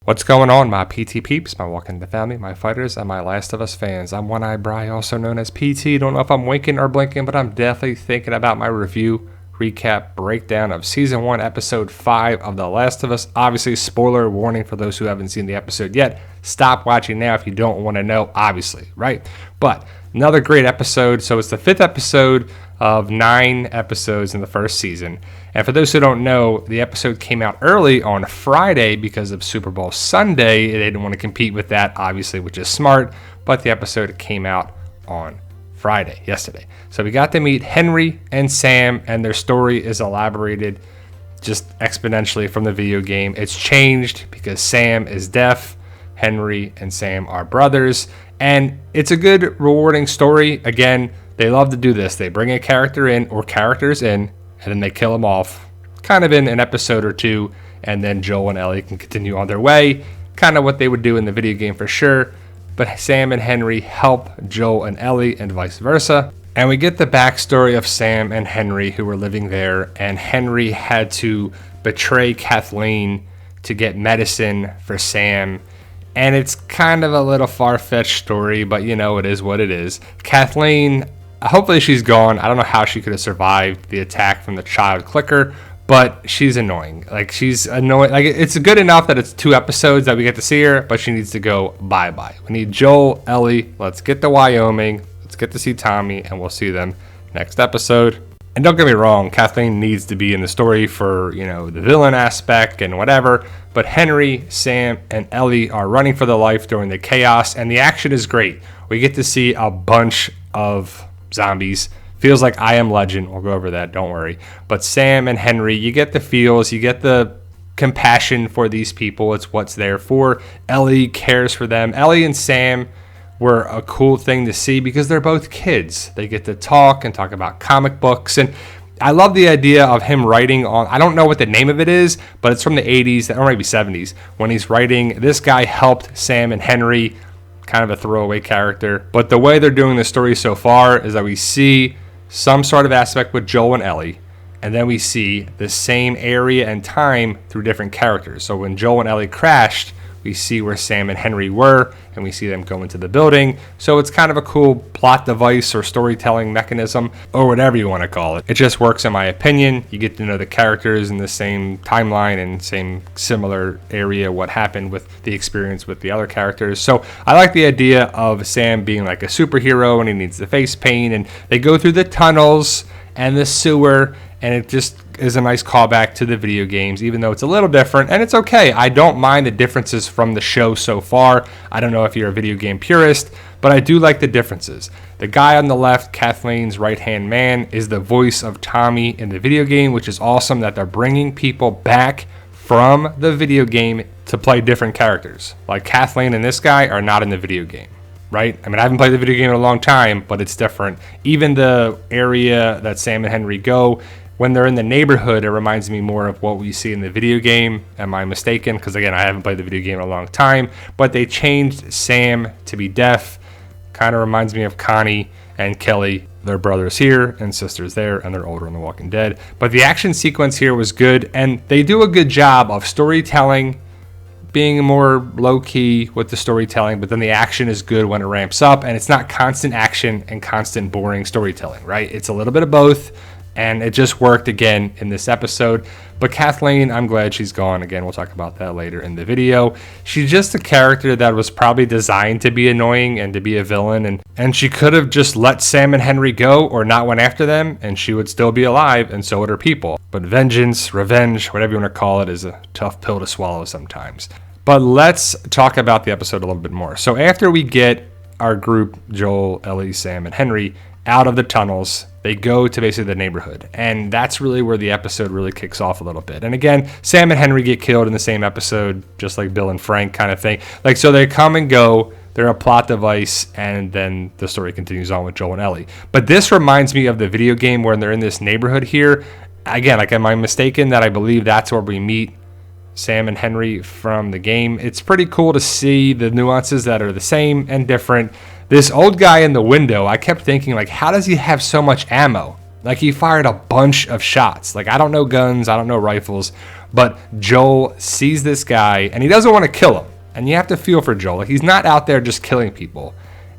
What's going on, my PT peeps, my Walking the Family, my fighters, and my Last of Us fans? I'm One-Eyed Bry, also known as PT. Don't know if I'm winking or blinking, but I'm definitely thinking about my review, recap, breakdown of Season 1, Episode 5 of The Last of Us. Obviously, spoiler warning for those who haven't seen the episode yet. Stop watching now if you don't want to know, obviously, right? But another great episode. So it's the 5th episode of 9 episodes in the first season. And for those who don't know, the episode came out early on Friday because of Super Bowl Sunday. They didn't want to compete with that, obviously, which is smart. But the episode came out on Friday, yesterday. So we got to meet Henry and Sam, and their story is elaborated just exponentially from the video game. It's changed because Sam is deaf. Henry and Sam are brothers. And it's a good, rewarding story. Again, they love to do this. They bring a character in or characters in, and then they kill them off kind of in an episode or two, and then Joel and Ellie can continue on their way. Kind of what they would do in the video game for sure. But Sam and Henry help Joel and Ellie and vice versa. And we get the backstory of Sam and Henry who were living there, and Henry had to betray Kathleen to get medicine for Sam. And it's kind of a little far-fetched story, but you know, it is what it is. Kathleen, hopefully she's gone. I don't know how she could have survived the attack from the child clicker, but she's annoying. Like, she's annoying. Like, it's good enough that it's 2 episodes that we get to see her, but she needs to go bye-bye. We need Joel, Ellie. Let's get to Wyoming. Let's get to see Tommy, and we'll see them next episode. And don't get me wrong, Kathleen needs to be in the story for, you know, the villain aspect and whatever. But Henry, Sam, and Ellie are running for their life during the chaos, and the action is great. We get to see a bunch of zombies. Feels like I Am Legend. We'll go over that, don't worry. But Sam and Henry, you get the feels, you get the compassion for these people. It's what's there for. Ellie cares for them. Ellie and Sam were a cool thing to see because they're both kids. They get to talk and talk about comic books. And I love the idea of him writing on, I don't know what the name of it is, but it's from the 80s or maybe 70s when he's writing. This guy helped Sam and Henry, kind of a throwaway character. But the way they're doing the story so far is that we see some sort of aspect with Joel and Ellie, and then we see the same area and time through different characters. So when Joel and Ellie crashed, we see where Sam and Henry were, and we see them go into the building. So it's kind of a cool plot device or storytelling mechanism, or whatever you want to call it. It just works in my opinion. You get to know the characters in the same timeline and same similar area, what happened with the experience with the other characters. So I like the idea of Sam being like a superhero and he needs the face paint, and they go through the tunnels and the sewer, and it just is a nice callback to the video games, even though it's a little different, and it's okay. I don't mind the differences from the show so far. I don't know if you're a video game purist, but I do like the differences. The guy on the left, Kathleen's right-hand man, is the voice of Tommy in the video game, which is awesome that they're bringing people back from the video game to play different characters. Like Kathleen and this guy are not in the video game. Right? I mean, I haven't played the video game in a long time, but it's different. Even the area that Sam and Henry go, when they're in the neighborhood, it reminds me more of what we see in the video game. Am I mistaken? Because again, I haven't played the video game in a long time, but they changed Sam to be deaf. Kind of reminds me of Connie and Kelly. They're brothers here and sisters there, and they're older in The Walking Dead. But the action sequence here was good, and they do a good job of storytelling, being more low-key with the storytelling, but then the action is good when it ramps up, and it's not constant action and constant boring storytelling, right? It's a little bit of both, and it just worked again in this episode. But Kathleen, I'm glad she's gone. Again, we'll talk about that later in the video. She's just a character that was probably designed to be annoying and to be a villain, and she could have just let Sam and Henry go or not went after them, and she would still be alive, and so would her people. But vengeance, revenge, whatever you want to call it, is a tough pill to swallow sometimes. But let's talk about the episode a little bit more. So after we get our group, Joel, Ellie, Sam, and Henry, out of the tunnels, they go to basically the neighborhood. And that's really where the episode really kicks off a little bit. And again, Sam and Henry get killed in the same episode, just like Bill and Frank kind of thing. Like, so they come and go, they're a plot device, and then the story continues on with Joel and Ellie. But this reminds me of the video game where they're in this neighborhood here. Again, like, am I mistaken that I believe that's where we meet Sam and Henry from the game? It's pretty cool to see the nuances that are the same and different. This old guy in the window, I kept thinking, like, how does he have so much ammo? Like, he fired a bunch of shots. Like, I don't know guns, I don't know rifles, But Joel sees this guy, and he doesn't want to kill him. And you have to feel for Joel. Like, he's not out there just killing people.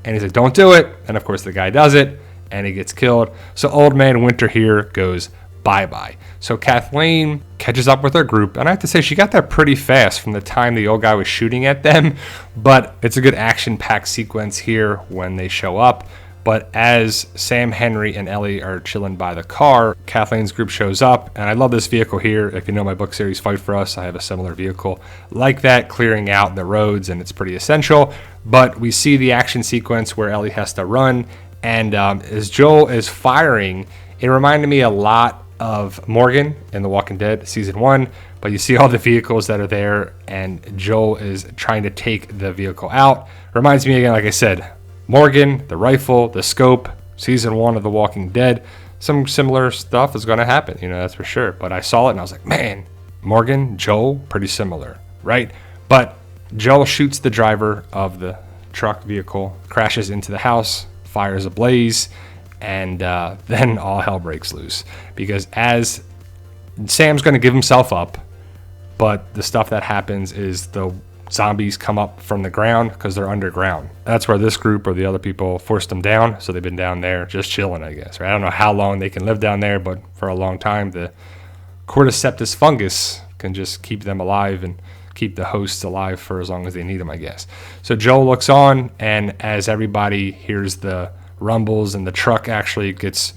And he's like, don't do it. And of course the guy does it, and he gets killed. So Old Man Winter here goes bye-bye. So Kathleen catches up with her group, and I have to say she got there pretty fast from the time the old guy was shooting at them. But it's a good action-packed sequence here when they show up. But as Sam, Henry, and Ellie are chilling by the car, Kathleen's group shows up. And I love this vehicle here. If you know my book series, Fight For Us, I have a similar vehicle like that, clearing out the roads, and it's pretty essential. But we see the action sequence where Ellie has to run. And as Joel is firing, it reminded me a lot of Morgan in The Walking Dead Season 1. But you see all the vehicles that are there, and Joel is trying to take the vehicle out. Reminds me again, like I said, Morgan, the rifle, the scope, Season 1 of The Walking Dead. Some similar stuff is going to happen, that's for sure. But I saw it and I was like, man, Morgan, Joel, pretty similar, right? But Joel shoots the driver of the truck vehicle, crashes into the house, fires ablaze, and then all hell breaks loose. Because as Sam's going to give himself up, but the stuff that happens is the zombies come up from the ground because they're underground. That's where this group or the other people forced them down. So they've been down there just chilling, I guess. Right? I don't know how long they can live down there, but for a long time, the cordyceps fungus can just keep them alive and keep the hosts alive for as long as they need them, I guess. So Joel looks on, and as everybody hears the rumbles and the truck actually gets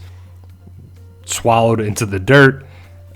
swallowed into the dirt,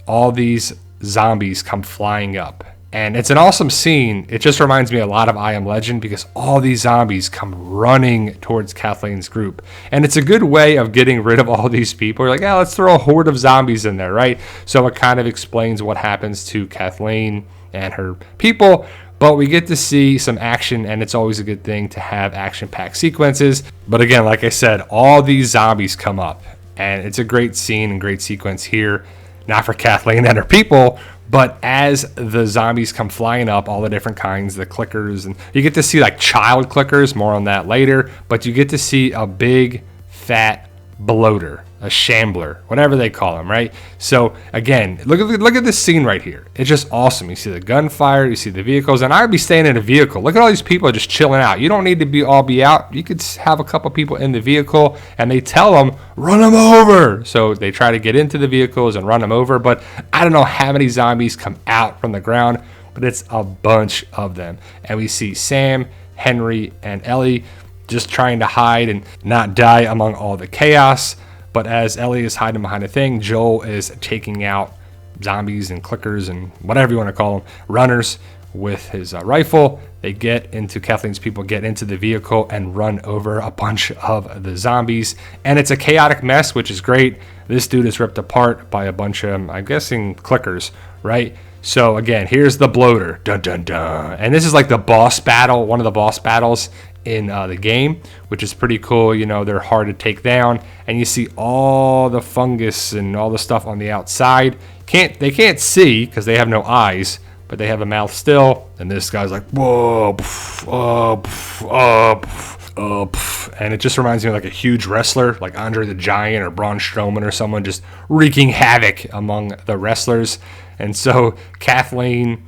all these zombies come flying up. And it's an awesome scene. It just reminds me a lot of I Am Legend because all these zombies come running towards Kathleen's group. And it's a good way of getting rid of all these people. You're like, let's throw a horde of zombies in there, right? So it kind of explains what happens to Kathleen and her people. But we get to see some action, and it's always a good thing to have action-packed sequences. But again, like I said, all these zombies come up. And it's a great scene and great sequence here. Not for Kathleen and her people, but as the zombies come flying up, all the different kinds, the clickers, and you get to see like child clickers, more on that later, but you get to see a big, fat bloater, a shambler, whatever they call them, right? So again, look at this scene right here. It's just awesome. You see the gunfire, you see the vehicles, and I'd be staying in a vehicle. Look at all these people just chilling out. You don't need to be out. You could have a couple people in the vehicle, and they tell them, run them over. So they try to get into the vehicles and run them over, but I don't know how many zombies come out from the ground, but it's a bunch of them. And we see Sam, Henry, and Ellie just trying to hide and not die among all the chaos. But as Ellie is hiding behind a thing, Joel is taking out zombies and clickers and whatever you want to call them, runners, with his rifle. They get into Kathleen's people, get into the vehicle and run over a bunch of the zombies. And it's a chaotic mess, which is great. This dude is ripped apart by a bunch of, I'm guessing, clickers, right? So again, here's the bloater. Dun, dun, dun. And this is like the boss battle, one of the boss battles in the game, which is pretty cool. They're hard to take down, and you see all the fungus and all the stuff on the outside. They can't see because they have no eyes, but they have a mouth still. And this guy's like, whoa, and it just reminds me of like a huge wrestler, like Andre the Giant or Braun Strowman or someone, just wreaking havoc among the wrestlers. And so Kathleen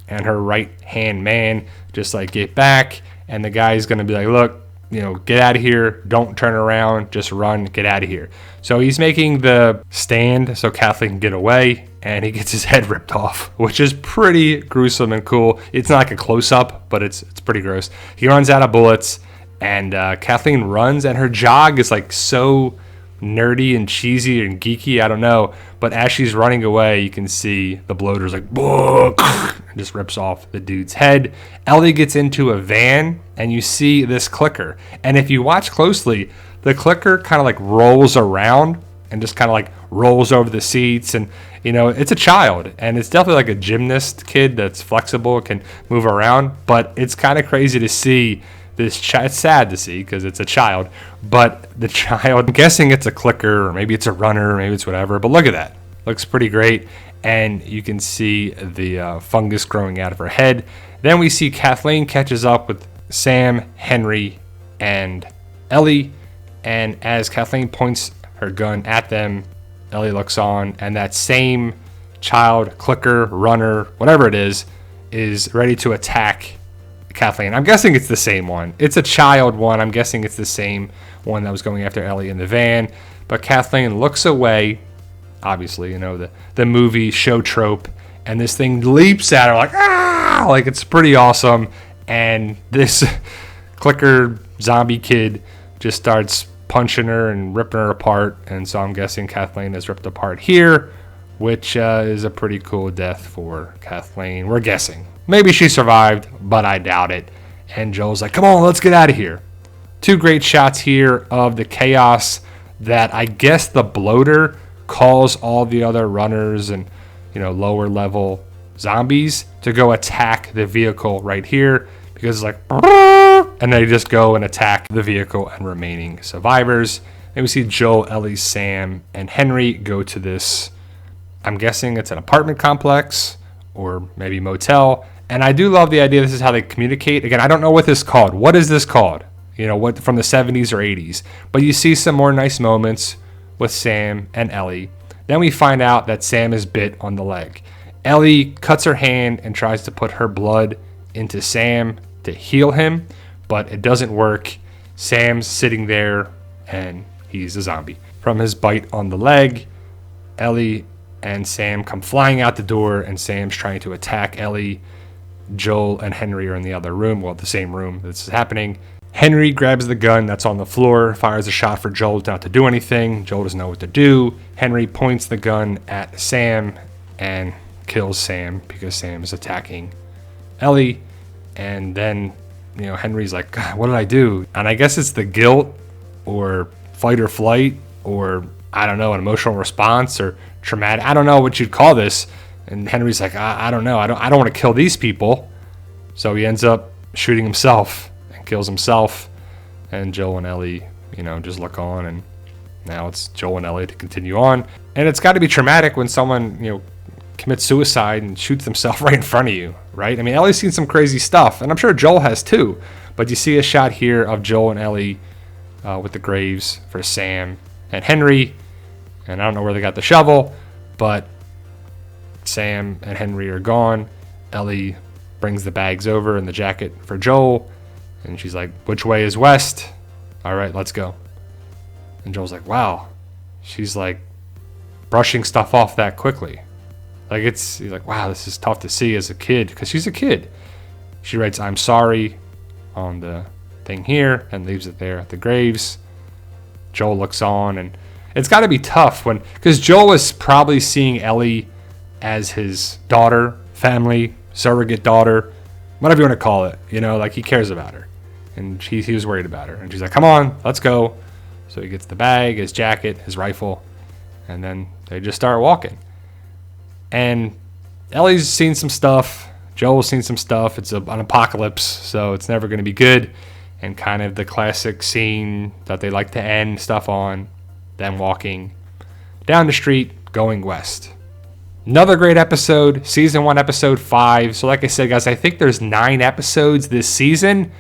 and her right-hand man just like get back, and the guy's going to be like, look, get out of here. Don't turn around. Just run. Get out of here. So he's making the stand so Kathleen can get away, and he gets his head ripped off, which is pretty gruesome and cool. It's not like a close-up, but it's pretty gross. He runs out of bullets, and Kathleen runs, and her jog is like so nerdy and cheesy and geeky, I don't know, but as she's running away, you can see the bloater's like, and just rips off the dude's head. Ellie gets into a van, and you see this clicker, and if you watch closely, the clicker kind of like rolls around and just kind of like rolls over the seats, and it's a child, and it's definitely like a gymnast kid that's flexible, can move around, but it's kind of crazy to see this it's sad to see because it's a child, but the child, I'm guessing it's a clicker, or maybe it's a runner, maybe it's whatever, but look at that. Looks pretty great, and you can see the fungus growing out of her head. Then we see Kathleen catches up with Sam, Henry, and Ellie, and as Kathleen points her gun at them, Ellie looks on, and that same child, clicker, runner, whatever it is ready to attack Kathleen. I'm guessing it's the same one. It's a child one. I'm guessing it's the same one that was going after Ellie in the van. But Kathleen looks away. Obviously, the movie show trope. And this thing leaps at her like, ah! Like, it's pretty awesome. And this clicker zombie kid just starts punching her and ripping her apart. And so I'm guessing Kathleen is ripped apart here, which is a pretty cool death for Kathleen. We're guessing. Maybe she survived, but I doubt it. And Joel's like, come on, let's get out of here. Two great shots here of the chaos that I guess the bloater calls all the other runners and, lower level zombies to go attack the vehicle right here, because it's like, and they just go and attack the vehicle and remaining survivors. And we see Joel, Ellie, Sam, and Henry go to this, I'm guessing it's an apartment complex or maybe motel. And I do love the idea this is how they communicate. Again, I don't know what this is called. What is this called? What from the 70s or 80s. But you see some more nice moments with Sam and Ellie. Then we find out that Sam is bit on the leg. Ellie cuts her hand and tries to put her blood into Sam to heal him, but it doesn't work. Sam's sitting there and he's a zombie. From his bite on the leg, Ellie and Sam come flying out the door, and Sam's trying to attack Ellie. Joel and Henry are in the other room, the same room this is happening. Henry grabs the gun that's on the floor, fires a shot for Joel not to do anything. Joel doesn't know what to do. Henry points the gun at Sam and kills Sam because Sam is attacking Ellie. And then, Henry's like, God, what did I do? And I guess it's the guilt or fight or flight or, I don't know, an emotional response or traumatic. I don't know what you'd call this. And Henry's like, I don't know. I don't want to kill these people. So he ends up shooting himself and kills himself. And Joel and Ellie, just look on. And now it's Joel and Ellie to continue on. And it's got to be traumatic when someone, commits suicide and shoots themselves right in front of you, right? I mean, Ellie's seen some crazy stuff. And I'm sure Joel has too. But you see a shot here of Joel and Ellie with the graves for Sam and Henry. And I don't know where they got the shovel, but Sam and Henry are gone. Ellie brings the bags over and the jacket for Joel. And she's like, which way is west? All right, let's go. And Joel's like, wow. She's like brushing stuff off that quickly. He's like, wow, this is tough to see as a kid, because she's a kid. She writes, I'm sorry on the thing here and leaves it there at the graves. Joel looks on, and it's got to be tough because Joel is probably seeing Ellie as his daughter, family, surrogate daughter, whatever you want to call it. He cares about her. And he was worried about her. And she's like, come on, let's go. So he gets the bag, his jacket, his rifle, and then they just start walking. And Ellie's seen some stuff. Joel's seen some stuff. It's an apocalypse, so it's never going to be good. And kind of the classic scene that they like to end stuff on, them walking down the street, going west. Another great episode, season 1, episode 5. So like I said, guys, I think there's 9 episodes this season.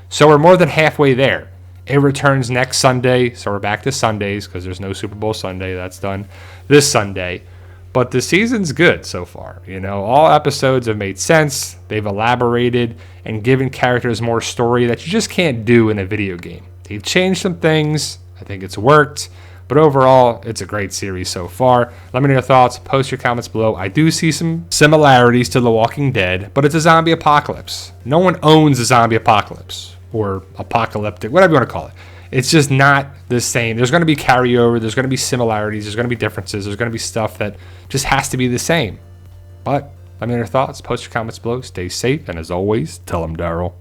So we're more than halfway there. It returns next Sunday. So we're back to Sundays because there's no Super Bowl Sunday. That's done this Sunday. But the season's good so far. All episodes have made sense. They've elaborated and given characters more story that you just can't do in a video game. They've changed some things. I think it's worked. But overall, it's a great series so far. Let me know your thoughts. Post your comments below. I do see some similarities to The Walking Dead, but it's a zombie apocalypse. No one owns a zombie apocalypse or apocalyptic, whatever you want to call it. It's just not the same. There's going to be carryover. There's going to be similarities. There's going to be differences. There's going to be stuff that just has to be the same. But let me know your thoughts. Post your comments below. Stay safe. And as always, tell them Daryl.